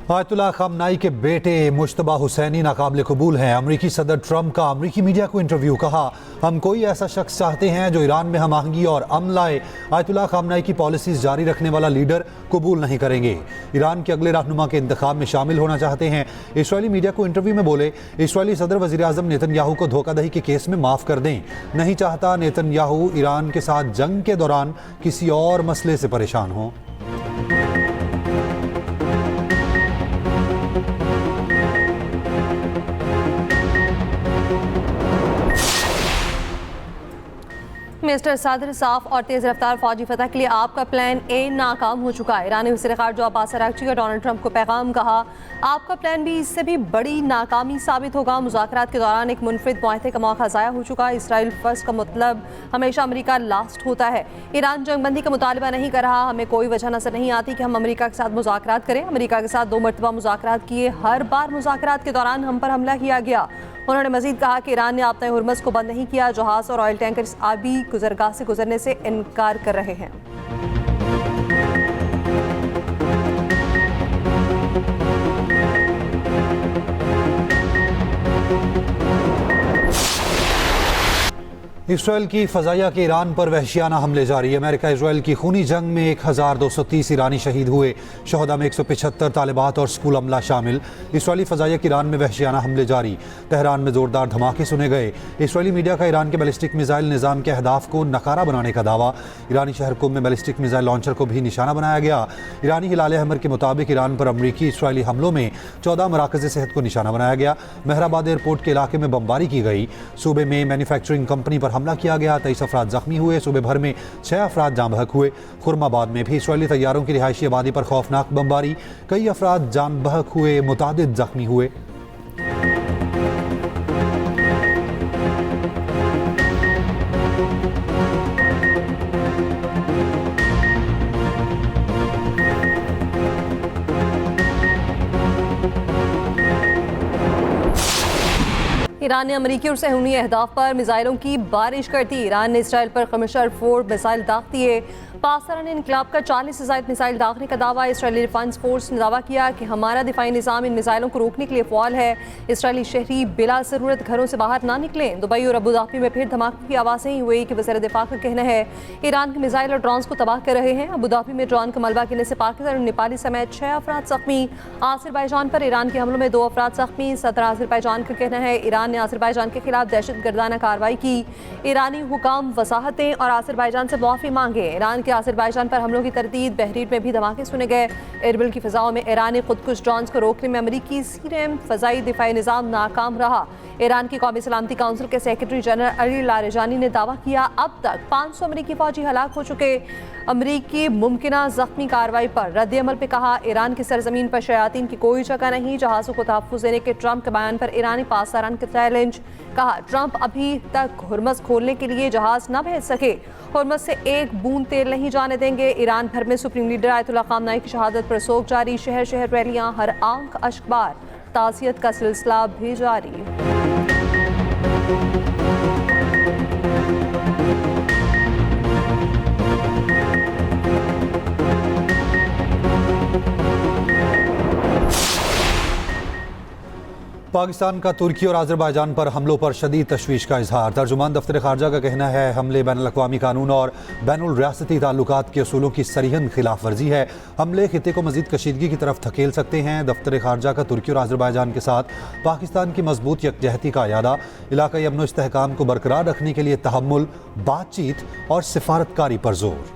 Ayatollah खamenei के बेटे मुश्तबा हुसैनी नाकाबिल कबूल हैं। अमरीकी सदर ट्रंप का अमरीकी मीडिया को इंटरव्यू। कहा, हम कोई ऐसा शख्स चाहते हैं जो ईरान में हम आहंगी और अमन लाए। आयतुल्लाह खamenei की पॉलिसीज जारी रखने वाला लीडर कबूल नहीं करेंगे। ईरान के अगले रहनुमा के इंतखाब में शामिल होना चाहते हैं। इसराइली मीडिया को इंटरव्यू में बोले, इसराइली सदर वज़ीर आज़म नेतन्याहू को धोखाधड़ी के केस में माफ़ कर दें। नहीं चाहता नेतन्याहू ईरान के साथ जंग के दौरान किसी और मसले से परेशान हों। मिस्टर सादर, साफ और तेज रफ्तार फौजी फतह के लिए आपका प्लान ए नाकाम हो चुका है। ईरानी वज़ीर जो अब्बास अराग़ची का डोनाल्ड ट्रंप को पैगाम। कहा, आपका प्लान भी इससे भी बड़ी नाकामी साबित होगा। मुज़ाकरात के दौरान एक मुनफरिद मुआहदे का मौका ज़ाया हो चुका है। इसराइल फर्स्ट का मतलब हमेशा अमेरिका लास्ट होता है। ईरान जंगबंदी का मुतालबा नहीं कर रहा। हमें कोई वजह नजर नहीं आती कि हम अमेरिका के साथ मुज़ाकरात करें। अमेरिका के साथ 2 मरतबा मुज़ाकरात किए, हर बार मुज़ाकरात के दौरान हम पर हमला किया गया। उन्होंने मजीद कहा कि ईरान ने आपने हुर्मस को बंद नहीं किया। जहाज़ और ऑयल टैंकर्स आबी गुजरगाह से गुजरने से इनकार कर रहे हैं। इसराइल की फ़ज़ाइया के ईरान पर वहशियाना हमले जारी। अमेरिका इसराइल की खूनी जंग में 1230 ईरानी शहीद हुए। शहदा में 175 तालिबात और स्कूल अमला शामिल। इसराइली फ़ज़ाइया के ईरान में वहशियाना हमले जारी। तेहरान में ज़ोरदार धमाके सुने गए। इसराइली मीडिया का ईरान के बैलिस्टिक मिसाइल निज़ाम के अहदाफ को नकारा बनाने का दावा। ईरानी शहर कुम में बैलिस्टिक मिसाइल लॉन्चर को भी निशाना बनाया गया। ईरानी हिलाल अहमर के मुताबिक ईरान पर अमरीकी इसराइली हमलों में 14 मराकज़ सेहत को निशाना बनाया गया। मेहराबाद एयरपोर्ट के इलाके में बमबारी की गई। सूबे में मैन्युफैक्चरिंग कंपनी पर हमला किया गया। 23 अफराद जख्मी हुए। सूबे भर में 6 अफराद जान बहक हुए। खुरमाबाद में भी इसराइली तैयारों की रिहायशी आबादी पर खौफनाक बमबारी। कई अफराद जान बहक हुए, मुतादिद जख्मी हुए। ईरान ने अमरीकी और सहूनी अहदाफ पर मिसाइलों की बारिश कर दी। ईरान ने इसराइल पर खमशर 4 मिसाइल दाग दिए। पाकिस्तान ने इनकलाब का 40 से ज़ायद मिसाइल दागने का दावा। इसराइली डिफेंस फोर्स ने दावा किया कि हमारा दिफाई निज़ाम इन मिसाइलों को रोकने के लिए फ़ाल है। इसराइली शहरी बिला ज़रूरत घरों से बाहर ना निकलें। दुबई और अबूधाबी में फिर धमाके की आवाज़ें हुई कि वज़ीर दिफा का कहना है ईरान के मिसाइल और ड्रोन्स को तबाह कर रहे हैं। अबूधाबी में ड्रोन का मलबा गिरने से पाकिस्तान और नेपाली समेत 6 अफराद जख्मी। आज़रबाईजान पर ईरान के हमलों में 2 अफराद जख्मी। सदर आज़रबाईजान का कहना है ईरान ने आज़रबाईजान के खिलाफ दहशतगर्दाना कार्रवाई की। ईरानी हुकाम वसाहतें और आज़रबाईजान से मुआफ़ी मांगे। ईरान के आज़रबाईजान पर हमलों की तरदीद। बहरीन में भी धमाके सुने गए। एरबिल की फ़िज़ाओं में ईरानी खुदकुश ड्रोन्स को रोकने में अमरीकी सीरेम फ़ज़ाई दिफाई निज़ाम नाकाम रहा। ईरान की कौमी सलामती काउंसिल के सेक्रेटरी जनरल अली लारेजानी ने दावा किया अब तक 500 अमरीकी फ़ौजी हलाक हो चुके। अमरीकी मुमकिना ज़ख्मी कार्रवाई पर रद्द-ए-अमल पे कहा, ईरान की सरजमीन पर शयातीन की कोई जगह नहीं। जहाज़ों को तहफ़्फ़ुज़ देने के ट्रंप के बयान पर ईरानी पासदारान का चैलेंज। कहा, ट्रंप अभी तक हुर्मस खोलने के लिए जहाज़ न भेज सके। हुर्मस से एक बूंद तेल नहीं जाने देंगे। ईरान भर में सुप्रीम लीडर आयतुल्लाह खamenei की शहादत पर सोग जारी। शहर शहर रैलियां, हर आंख अश्कबार। ताज़ियत का सिलसिला भी जारी। पाकिस्तान का तुर्की और आज़रबाईजान पर हमलों पर शदीद तशवीश का इजहार। तर्जुमान दफ्तर ख़ारजा का कहना है हमले बैनुल-अक़वामी कानून और बैनुल रियासती ताल्लुकात के असूलों की सरीहन खिलाफ वर्जी है। हमले खित्ते को मज़ीद कशीदगी की तरफ धकेल सकते हैं। दफ्तर ख़ारजा का तुर्की और आज़रबाईजान के साथ पाकिस्तान की मजबूत यकजहती का यादा। इलाक़ाई अमन व इस्तेहकाम को बरकरार रखने के लिए तहम्मुल, बातचीत और सिफारतकारी पर जोर।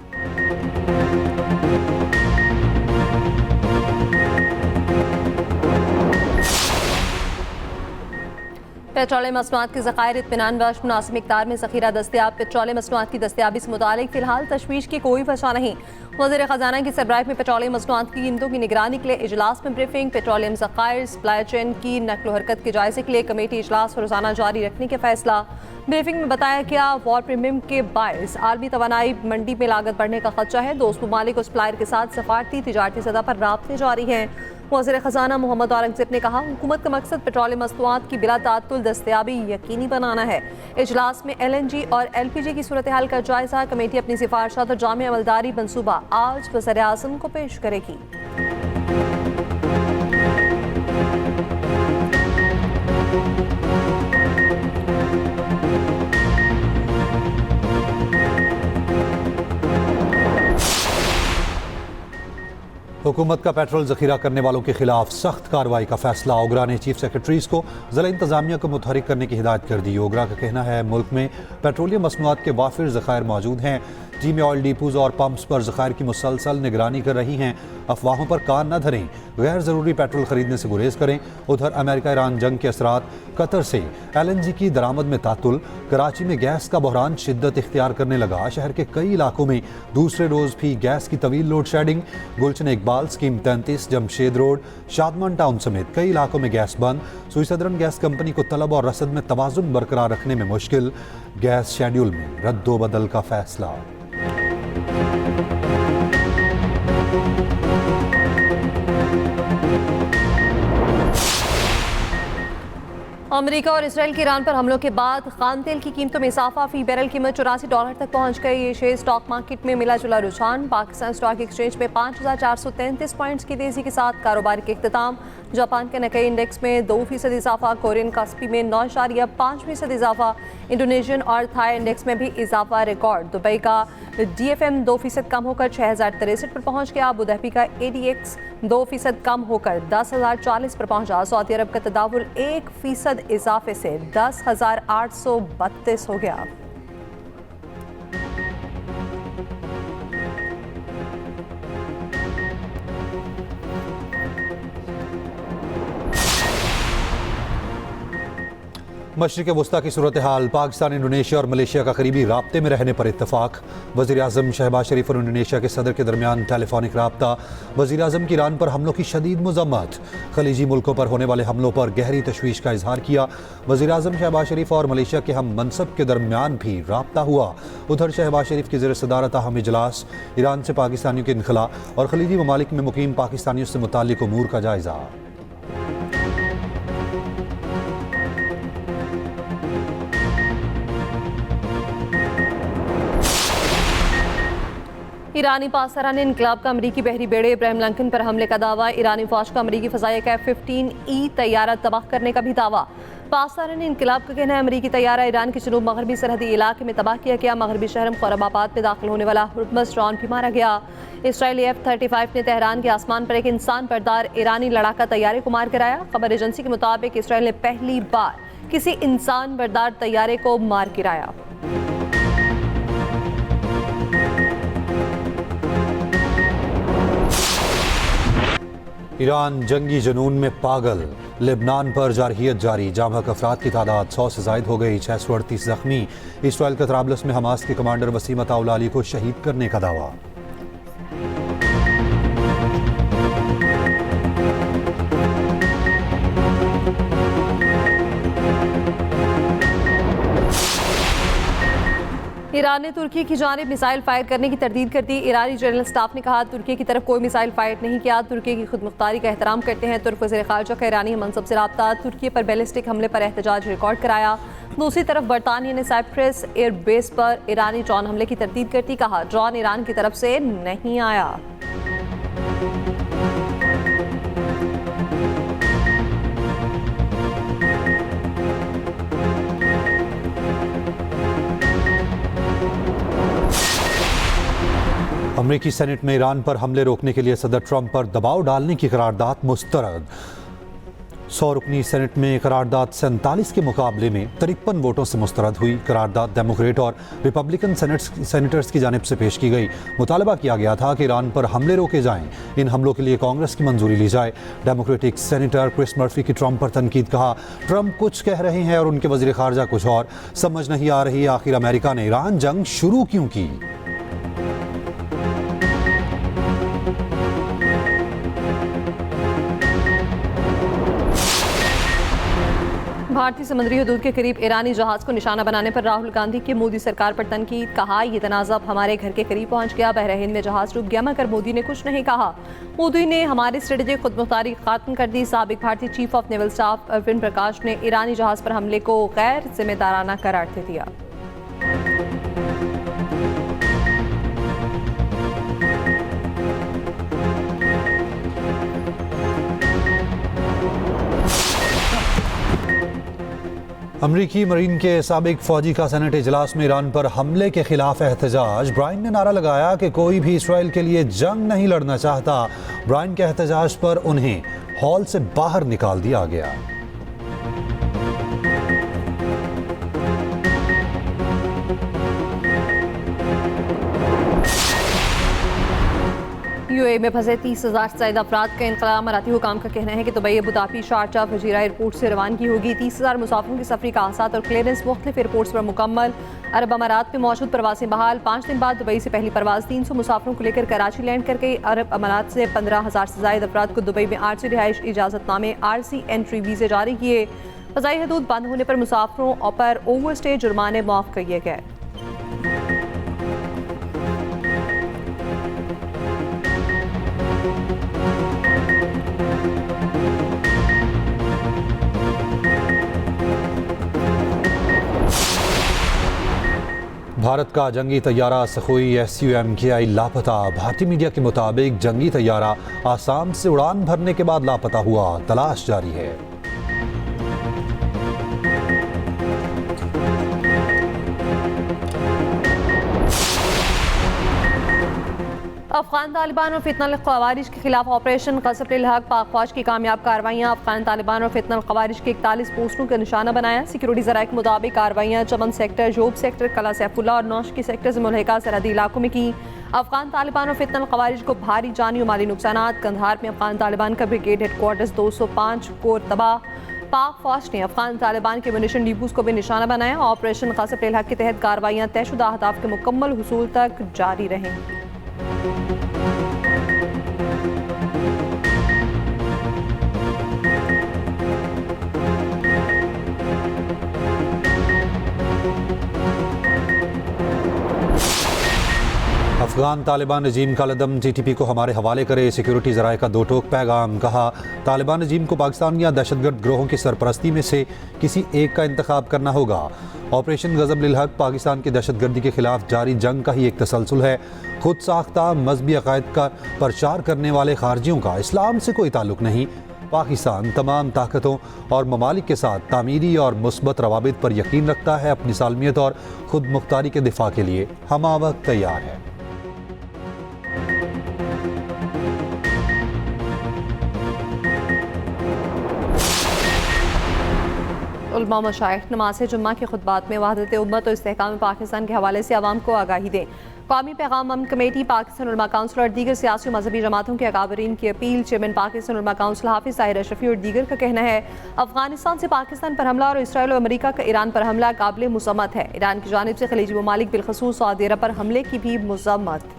पेट्रोलियम मसनूआत के ज़खायर इत्मीनान बख्श मुनासिब मिक़दार में ज़ख़ीरा दस्तयाब। पेट्रोलियम मसनूआत की दस्तयाबी से मुतालिक फ़िलहाल तशवीश की कोई वजह नहीं। वज़ीर ख़ज़ाना की सरबराही में पेट्रोलियम मसनूआत की कीमतों की निगरानी के लिए इजलास में ब्रीफिंग। पेट्रोलियम ज़खायर सप्लाई चेन की नक़्ल हरकत के जायज़े के लिए कमेटी इजलास रोज़ाना जारी रखने का फ़ैसला। ब्रीफिंग में बताया गया वॉर प्रीमियम के बायस आलमी तवानाई मंडी में लागत बढ़ने का खदशा है। दोस्त ममालिक और सप्लायर के साथ सफारती तिजारती सतह पर राब्ते जारी हैं। वज़ीर ख़ज़ाना मोहम्मद औरंगज़ेब ने कहा, हुकूमत का मकसद पेट्रोलियम मसनूआत की बिला ताअत्तुल दस्तयाबी यकीनी बनाना है। इजलास में LNG और LPG की सूरत हाल का जायज़ा। कमेटी अपनी सिफारिशात और जामे अमलदारी मंसूबा आज वज़ीर आज़म को पेश करेगी। हुकूमत का पेट्रोल जखीरा करने वालों के खिलाफ सख्त कार्रवाई का फैसला। ओगरा ने चीफ सेक्रेटरीज को जिला इंतजामिया को मुतहरिक करने की हिदायत कर दी। ओगरा का कहना है मुल्क में पेट्रोलियम मसनूआत के वाफिर ज़खायर मौजूद हैं। टीमें ऑयल डिपोज और पंप्स पर ज़खायर की मुसलसल निगरानी कर रही हैं। अफवाहों पर कान न धरें, गैर ज़रूरी पेट्रोल खरीदने से गुरेज करें। उधर अमेरिका ईरान जंग के असरात, कतर से LNG की दरामद में तातुल, कराची में गैस का बहरान शिद्दत इख्तियार करने लगा। शहर के कई इलाकों में दूसरे रोज़ भी गैस की तवील load shedding. Gulshan Iqbal scheme 33, Jamshed road, Shadman town समेत कई इलाकों में गैस बंद। सुई सदरन गैस कंपनी को तलब और रसद में तवाज़ुन बरकरार रखने में मुश्किल। गैस शेड्यूल में रद्दोबदल का फैसला। अमेरिका और इसराइल के ईरान पर हमलों के बाद खान तेल की कीमतों में इजाफा। फी बैरल कीमत $84 तक पहुंच गई। ये शेयर स्टॉक मार्केट में मिला जुला रुझान। पाकिस्तान स्टॉक एक्सचेंज में 5433 पॉइंट्स की तेजी के साथ कारोबार के इख्तिताम। जापान के नकई इंडेक्स में 2% इजाफा। कोरियन कास्पी में 9.5% इजाफा। इंडोनेशियन और थाई इंडेक्स में भी इजाफा रिकॉर्ड। दुबई का DFM 2% कम होकर 6063 पर पहुंच गया। अबू धाबी का ADX 2% कम होकर 10,040 पर पहुंचा। सऊदी अरब का तदावुल 1% इजाफे से 10,832 हो गया। मशरिक़ वस्ता की सूरत हाल, पाकिस्तान, इंडोनेशिया और मलेशिया का करीबी राब्ते में रहने पर इत्तफाक। वज़ीर आज़म शहबाज शरीफ और इंडोनेशिया के सदर के दरमियान टेलीफोनिक राब्ता। वज़ीर आज़म की ईरान पर हमलों की शदीद मज़म्मत। खलीजी मुल्कों पर होने वाले हमलों पर गहरी तशवीश का इजहार किया। वज़ीर आज़म शहबाज शरीफ और मलेशिया के हम मनसब के दरमियान भी राब्ता हुआ। उधर शहबाज शरीफ की ज़ेर सदारत अहम इजलास, ईरान से पाकिस्तानियों के इनखला और खलीजी ममालिक में मुकीम पाकिस्तानियों से मुताल्लिक़ उमूर का जायज़ा। ईरानी पासदारान इनकलाब का अमरीकी बहरी बेड़े इब्राहिम लिंकन पर हमले का दावा। ईरानी फौज का अमरीकी फ़ज़ाइया का F-15E तैयारा तबाह करने का भी दावा। पासदारान इनकलाब का कहना है अमरीकी तैयारा ईरान के जनूब मगरबी सरहदी इलाके में तबाह किया गया। मगरबी शहर खुरमाबाद में दाखिल होने वाला हुर्मज़ ड्रोन भी मारा गया। इसराइली F-35 ने तेहरान के आसमान पर एक इंसान बरदार ईरानी लड़ाका तैयारे को मार गिराया। खबर एजेंसी के मुताबिक इसराइल ने पहली बार किसी इंसान बरदार तैयारे को मार गिराया। ईरान जंगी जुनून में पागल, लेबनान पर जारहियत जारी। जामहक अफराद की तादाद 100 से जायद हो गई। 638 जख्मी। इसराइल के तराबलस में हमास के कमांडर वसीम अताउलाली को शहीद करने का दावा। ईरान ने तुर्की की जानिब मिसाइल फायर करने की तरदीद कर दी। ईरानी जनरल स्टाफ ने कहा तुर्की की तरफ कोई मिसाइल फायर नहीं किया। तुर्की की खुद मुख्तारी का एहतराम करते हैं। तुर्क वज़ीर ख़ारजा का ईरानी मनसब से रब्ता। तुर्की पर बैलिस्टिक हमले पर एहतजाज रिकॉर्ड कराया। दूसरी तरफ बरतानिया ने साइप्रस एयरबेस पर ईरानी ड्रोन हमले की तरदीद करती कहा ड्रोन ईरान की तरफ से नहीं आया। अमरीकी सेनेट में ईरान पर हमले रोकने के लिए सदर ट्रंप पर दबाव डालने की करारदाद मुस्तरद। 100 रुकनी सेनेट में करारदाद 47 के मुकाबले में 53 वोटों से मुस्तरद हुई। करारदाद डेमोक्रेट और रिपब्लिकन सेनेटर्स की जानिब से पेश की गई। मुतालबा किया गया था कि ईरान पर हमले रोके जाएं। इन हमलों के लिए कांग्रेस की मंजूरी ली जाए। डेमोक्रेटिक सेनेटर क्रिस मर्फी की ट्रंप पर तनकीद। कहा ट्रंप कुछ कह रहे हैं और उनके वज़ीर ख़ारजा कुछ और। समझ नहीं आ रही आखिर अमेरिका ने ईरान जंग शुरू क्यों की। भारतीय समुद्री हदूद के करीब ईरानी जहाज को निशाना बनाने पर राहुल गांधी की मोदी सरकार पर तनकीद। कहा यह तनाज़ा अब हमारे घर के करीब पहुंच गया। बहरीन में जहाज डूब गया मगर मोदी ने कुछ नहीं कहा। मोदी ने हमारी स्ट्रेटेजिक खुदमुख्तारी खत्म कर दी। साबिक भारतीय chief of naval staff Arvind Prakash ने ईरानी जहाज पर हमले को गैर जिम्मेदाराना करार दे दिया। अमरीकी मरीन के साबिक फौजी का सेनेट इजलास में ईरान पर हमले के खिलाफ एहतजाज। ब्रायन ने नारा लगाया कि कोई भी इसराइल के लिए जंग नहीं लड़ना चाहता। ब्रायन के एहतजाज पर उन्हें हॉल से बाहर निकाल दिया गया। यूएई में फंसे 30,000 से ज्यादा अफराद का इंकलाब। अमाराती हुकाम का कहना है कि दुबई, अबुधाबी, शारजा, फजीरा एयरपोर्ट से रवानगी होगी। 30,000 मुसाफिरों की सफरी का आसात और क्लियरेंस मुख्तलिफ एयरपोर्ट्स पर मुकम्मल। अरब अमारात में मौजूद प्रवासी बहाल। 5 दिन बाद दुबई से पहली परवाज 300 मुसाफिरों को लेकर कराची लैंड कर गई। अरब अमारात से 15,000 से ज्यादा अफराद को दुबई में आर्जी रिहाइश इजाजतनामे आरसी एंट्री वीजे जारी किए। फ़ज़ाई हदूद बंद होने पर मुसाफिरों पर ओवरस्टे जुर्माने माफ़ किए गए। भारत का जंगी तैयारा सखोई SUMKI लापता। भारतीय मीडिया के मुताबिक जंगी तैयारा आसाम से उड़ान भरने के बाद लापता हुआ। तलाश जारी है। अफगान तालिबान और फितनल ख़वारिज के खिलाफ ऑपरेशन क़स्र-ए-हक़ पाक फ़ौज की कामयाब कार्रवाइयाँ। अफगान तालिबान और फितनल ख़वारिज के 41 पोस्टों का निशाना बनाया। सिक्योरिटी ज़राए के मुताबिक कार्रवाइयाँ चमन सेक्टर, जोब सेक्टर, कला सैफुल्ला और नौशकी सेक्टर से मुल्हिका सरहदी इलाकों में की। अफगान तालिबान और फितनल ख़वारिज को भारी जानी और माली नुकसानात। कंधार में अफगान तालिबान का ब्रिगेड हेडक्वार्टर्स 205 कोर तबाह। पाक फ़ौज ने अफगान तालिबान के मुनिशन डिपोज़ को भी निशाना बनाया। ऑपरेशन क़स्र-ए-हक़ के तहत कार्रवाइयाँ तयशुदा अहदाफ के मुकम्मल हुसूल तक जारी रहेंगी। अफगान तालिबान रजीम का लदम TTP को हमारे हवाले करे। सिक्योरिटी ज़राए का दो टोक पैगाम। कहा, तालिबान रजीम को पाकिस्तान या दहशतगर्द ग्रोहों की सरपरस्ती में से किसी एक का इंतखाब करना होगा। ऑपरेशन ग़ज़ब-लिल-हक़ पाकिस्तान की दहशतगर्दी के खिलाफ जारी जंग का ही एक तसलसल है। खुद साख्ता मजहबी अक़ायद का प्रचार करने वाले खारजियों का इस्लाम से कोई ताल्लुक़ नहीं। पाकिस्तान तमाम ताकतों और ममालिक के साथ तामीरी और मुस्बत रवाबित पर यकीन रखता है। अपनी सालमियत और खुद मुख्तारी के दिफा के लिए हमावक्त तैयार है। उलमा मशाइख नमाज़ जुम्मा के खुतबात में वहदत उम्मत और इस्तेहकाम पाकिस्तान के हवाले से आवाम को आगाही दें। कौमी पैगाम अमन कमेटी, पाकिस्तान उलमा काउंसिल और दीगर सियासी मजहबी जमातों के अकाबरीन की अपील। चेयरमैन पाकिस्तान उलमा काउंसिल हाफिज ताहिर अशरफी और दीगर का कहना है, अफगानिस्तान से पाकिस्तान पर हमला और इसराइल और अमेरिका का ईरान पर हमला काबिल मुज़म्मत है। ईरान की जानिब से खलीजी ममालिक बिलखसूस सऊदी अरब पर हमले की भी मुज़म्मत।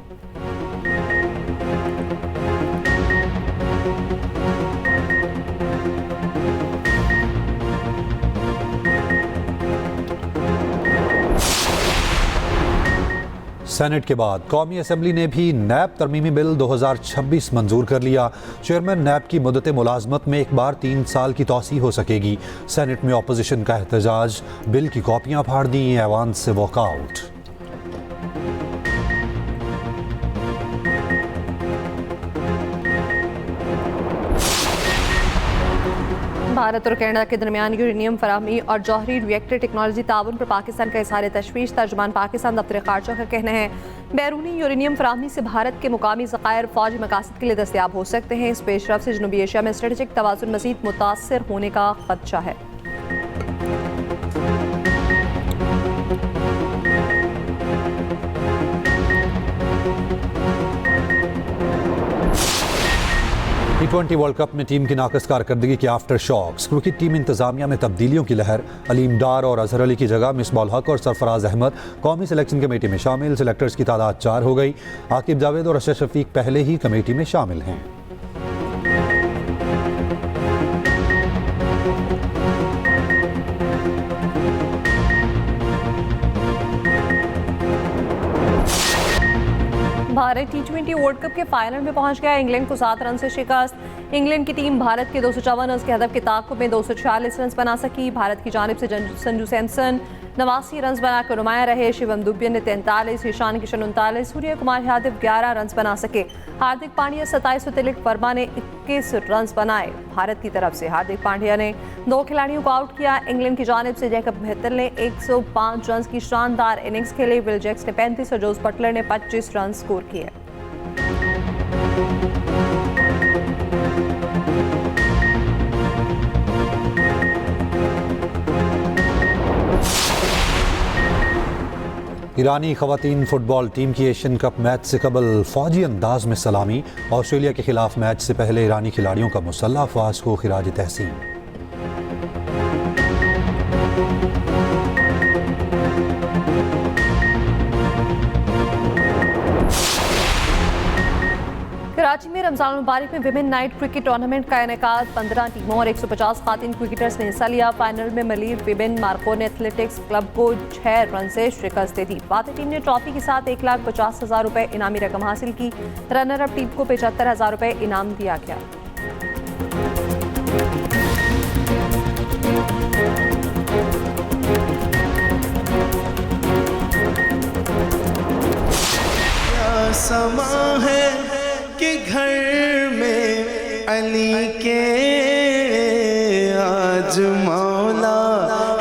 सेनेट के बाद कौमी असम्बली ने भी नैब तरमीमी बिल 2026 मंजूर कर लिया। चेयरमैन नैब की मुद्दत मुलाजमत में एक बार 3 साल की तौसी हो सकेगी। सेनेट में अपोजिशन का एहतजाज, बिल की कॉपियां फाड़ दी, ऐवान से वॉकआउट। भारत और कनाडा के दरमियान यूरेनियम फराहमी और जौहरी रिएक्टर टेक्नोलॉजी ताउन पर पाकिस्तान का इज़हार तशवीश। तर्जुमान पाकिस्तान दफ्तर खारजा का कहना है, बैरूनी यूरेनियम फराहमी से भारत के मुकामी ज़खायर फौजी मकासद के लिए दस्तियाब हो सकते हैं। इस पेशरफ से जनूबी एशिया में स्ट्रेटेजिक तवाज़ुन मज़ीद मुतासर होने का खदशा है। T20 वर्ल्ड कप में टीम की नाकस कारकर्दगी के आफ्टर शॉक्स। क्रिकेट टीम इंतजामिया में तब्दीलियों की लहर। अलीम डार और अजहर अली की जगह मिसबाउल हक और सरफराज अहमद कौमी सिलेक्शन कमेटी में शामिल। सिलेक्टर्स की तादाद 4 हो गई। आकिब जावेद और अशरफ शफीक पहले ही कमेटी में शामिल हैं। भारत T20 वर्ल्ड कप के फाइनल में पहुंच गया। इंग्लैंड को 7 रन से शिकस्त। इंग्लैंड की टीम भारत के 254 रन के हदफ के ताक़ुब में 246 रन बना सकी। भारत की जानिब से संजू सैमसन, 89 रन बनाकर नुमाया रहे। शिवम दुबे ने 43, ईशान किशन 39, सूर्य कुमार यादव 11 रन बना सके। हार्दिक पांड्या 27 और तिलक वर्मा ने 21 रन बनाए। भारत की तरफ से हार्दिक पांड्या ने 2 खिलाड़ियों को आउट किया। इंग्लैंड की जानिब से जैकब बेहतर ने 105 रन की शानदार इनिंग्स खेली। विल जैक्स ने 35 और जोस बटलर ने 25 रन स्कोर किए। ईरानी ख़वातीन फुटबॉल टीम की एशियन कप मैच से कबल फौजी अंदाज में सलामी। ऑस्ट्रेलिया के खिलाफ मैच से पहले ईरानी खिलाड़ियों का मुसल्लह अफवाज को खिराज तहसीन। कराची में रमजान मुबारक में विमेन नाइट क्रिकेट टूर्नामेंट का इनेकाद 15 टीमों और 150 खातिन क्रिकेटर्स ने हिस्सा लिया। फाइनल में मलिर विमेन मार्को ने एथलेटिक्स क्लब को 6 रन से शिकस्त दे दी। फातेह टीम ने ट्रॉफी के साथ 1,50,000 रुपए इनामी रकम हासिल की। रनर अप टीम को 75,000 रुपए इनाम दिया गया। समा है कि घर में अली के आज मौला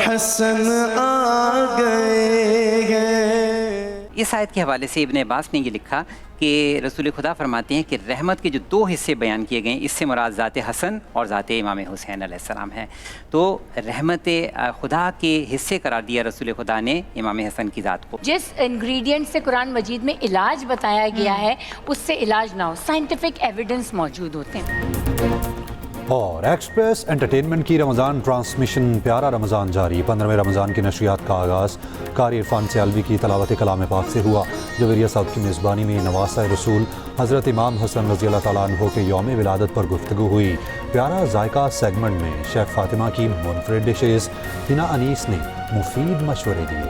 हसन आ गए हैं। इस आयत के हवाले से इब्न अब्बास ने ये लिखा कि रसूल खुदा फरमाते हैं कि रहमत के जो 2 हिस्से बयान किए गए, इससे मुराद ज़ाते हसन और ज़ाते इमाम हुसैन अलैहिस्सलाम है। तो रहमत खुदा के हिस्से करार दिया रसूल खुदा ने इमाम हसन की ज़ात को। जिस इंग्रेडिएंट से कुरान मजीद में इलाज बताया गया है उससे इलाज ना हो, साइंटिफिक एविडेंस मौजूद होते हैं। और एक्सप्रेस एंटरटेनमेंट की रमज़ान ट्रांसमिशन प्यारा रमज़ान जारी। 15वें रमज़ान की नशरियात का आगाज़ कारी इरफान सियालवी की तलावत कलाम पाक से हुआ। जवेरिया साहब की मेज़बानी में नवासा रसूल हज़रत इमाम हसन रज़ी अल्लाह तआला अन्हो के यौम विलादत पर गुफ्तगू हुई। प्यारा जायका सेगमेंट में शेफ़ फातिमा की मुनफरिद डिशेज़ हिना अनीस ने मुफीद मशवरे दिए।